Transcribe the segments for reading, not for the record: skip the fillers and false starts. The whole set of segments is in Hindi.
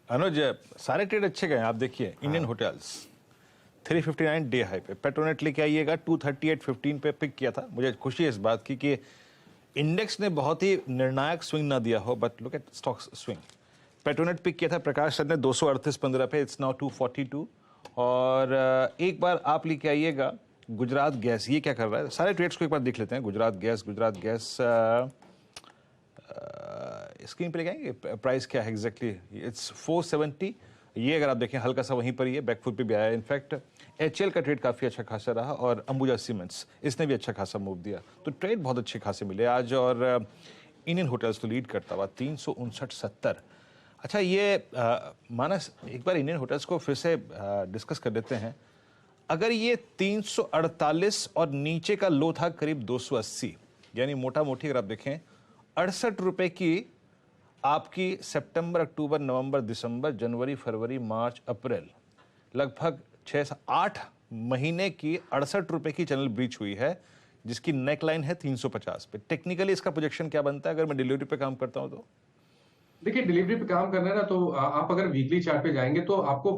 अनुज, सारे ट्रेड अच्छे गए। आप देखिए इंडियन होटल्स 359 डे हाई पे, पेट्रोनेट लेके आइएगा 238.15 पे पिक किया था। मुझे खुशी है इस बात की कि इंडेक्स ने बहुत ही निर्णायक स्विंग ना दिया हो, but look at stocks swing. Petronet pick किया था प्रकाश सर ने 238.15 पे, इट्स नाउ 242। और एक बार आप लेके आइएगा गुजरात गैस, ये क्या कर रहा है। सारे ट्रेड्स को एक बार देख लेते हैं। गुजरात गैस स्क्रीन पे लेके आएंगे, प्राइस क्या है एग्जैक्टली, इट्स 470। ये अगर आप देखें हल्का सा वहीं पर ही है, बैकफुट पे भी आया। इनफैक्ट एचएल का ट्रेड काफ़ी अच्छा खासा रहा और अंबुजा सीमेंट्स इसने भी अच्छा खासा मूव दिया। तो ट्रेड बहुत अच्छे खासे मिले आज। और इंडियन होटल्स तो लीड करता हुआ 359.70। अच्छा, ये मानस एक बार इंडियन होटल्स को फिर से डिस्कस कर लेते हैं। अगर ये 348 और नीचे का लो था करीब 280, यानी मोटा मोटी अगर आप देखें 68 रुपए की आपकी सितंबर, अक्टूबर, नवंबर, दिसंबर, जनवरी, फरवरी, मार्च, अप्रैल, लगभग 6-8 महीने की 68 रुपए की चैनल ब्रीच हुई है, जिसकी नेकलाइन है 350 पे। टेक्निकली इसका प्रोजेक्शन क्या बनता है अगर मैं डिलीवरी पे काम करता हूं तो? देखिए, डिलीवरी पे काम करना है ना, तो आप अगर वीकली चार्ट पे जाएंगे तो आपको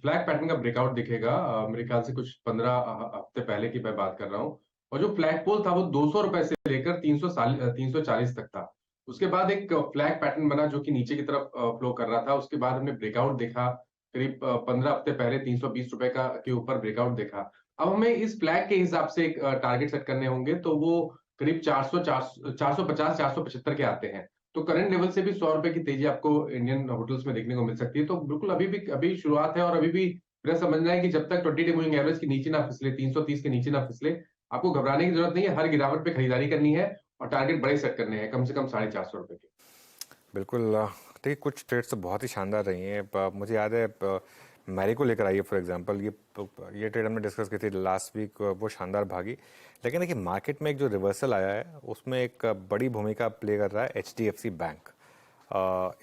फ्लैग पैटर्न का ब्रेकआउट दिखेगा। मेरे ख्याल से कुछ 15 हफ्ते पहले की मैं बात कर रहा हूँ। और जो फ्लैग पोल था वो 200 रुपए से लेकर 340 तक था। उसके बाद एक फ्लैग पैटर्न बना जो कि नीचे की तरफ फ्लो कर रहा था। उसके बाद हमने ब्रेकआउट देखा करीब 15 हफ्ते पहले 320 रुपए का के ऊपर ब्रेकआउट देखा। अब हमें इस फ्लैग के हिसाब से एक टारगेट सेट करने होंगे, तो वो करीब 450 475 के आते हैं। तो करंट लेवल से भी 100 रुपए की तेजी आपको इंडियन होटल्स में देखने को मिल सकती है। तो बिल्कुल अभी शुरुआत है, और अभी भी मेरा समझना है कि जब तक 20 डे मूविंग एवरेज के नीचे ना फिसले, 330 के नीचे ना फिसले, आपको घबराने की जरूरत नहीं है। हर गिरावट पे खरीदारी करनी है और टारगेट बड़े सेट करने हैं, कम से कम 450 रुपए के। बिल्कुल। देखिए, कुछ ट्रेड्स तो बहुत ही शानदार रही हैं। मुझे याद है मैरी को लेकर आइए फॉर एग्जांपल, ये ट्रेड हमने डिस्कस की थी लास्ट वीक, वो शानदार भागी। लेकिन देखिए, मार्केट में एक जो रिवर्सल आया है उसमें एक बड़ी भूमिका प्ले कर रहा है HDFC बैंक।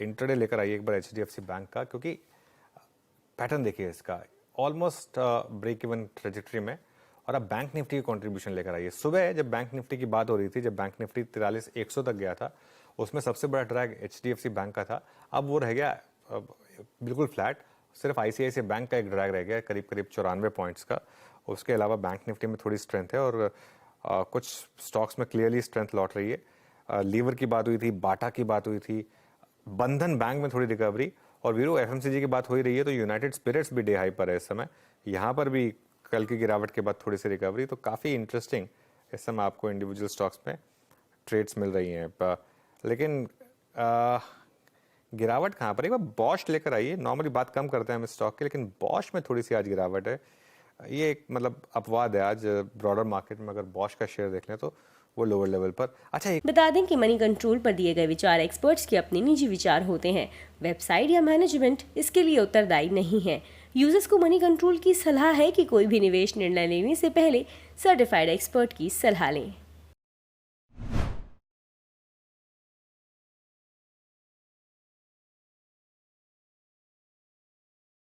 इंट्राडे लेकर आइए एक बार HDFC बैंक का, क्योंकि पैटर्न देखिए इसका, ऑलमोस्ट ब्रेक इवन ट्रेजेक्ट्री में। और अब बैंक निफ्टी की कंट्रीब्यूशन लेकर आइए। सुबह जब बैंक निफ्टी की बात हो रही थी, जब बैंक निफ्टी 43,100 तक गया था, उसमें सबसे बड़ा ड्रैग HDFC बैंक का था। अब वो रह गया बिल्कुल फ्लैट, सिर्फ ICICI बैंक का एक ड्रैग रह गया करीब 94 पॉइंट्स का। उसके अलावा बैंक निफ्टी में थोड़ी स्ट्रेंथ है और कुछ स्टॉक्स में क्लियरली स्ट्रेंथ लौट रही है। लीवर की बात हुई थी, बाटा की बात हुई थी, बंधन बैंक में थोड़ी रिकवरी, और वीरो FMCG की बात हो ही रही है तो यूनाइटेड स्पिरिट्स भी डे हाई पर है इस समय। यहाँ पर भी कल की गिरावट के बाद थोड़ी सी रिकवरी, तो काफ़ी इंटरेस्टिंग इस समय आपको इंडिविजुअल स्टॉक्स में ट्रेड्स मिल रही हैं। लेकिन गिरावट कहाँ पर, एक बार बॉश लेकर आइए। नॉर्मली बात कम करते हैं हम स्टॉक की, लेकिन बॉश में थोड़ी सी आज गिरावट है। ये एक मतलब अपवाद है आज ब्रॉडर मार्केट में। अगर बॉश का शेयर देख लें तो वो लोअर लेवल पर। अच्छा, बता दें कि मनी कंट्रोल पर दिए गए विचार एक्सपर्ट्स के अपने निजी विचार होते हैं। वेबसाइट या मैनेजमेंट इसके लिए उत्तरदायी नहीं है। यूजर्स को मनी कंट्रोल की सलाह है कि कोई भी निवेश निर्णय लेने से पहले सर्टिफाइड एक्सपर्ट की सलाह लें।